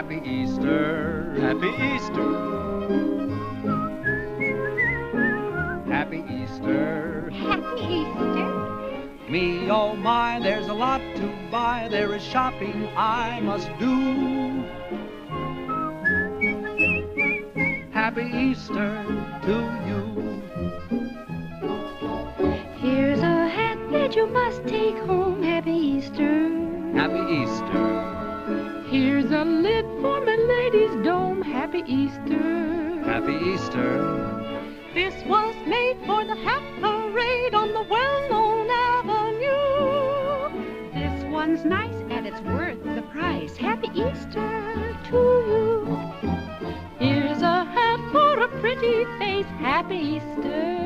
Happy Easter. Happy Easter. Happy Easter. Happy Easter. Me, oh my, there's a lot to buy. There is shopping I must do. Happy Easter to you. Here's a hat that you must take home. Happy Easter. Happy Easter. Here's a lid for my lady's dome. Happy Easter. Happy Easter. This was made for the hat parade on the well-known avenue. This one's nice and it's worth the price. Happy Easter to you. Here's a hat for a pretty face. Happy Easter.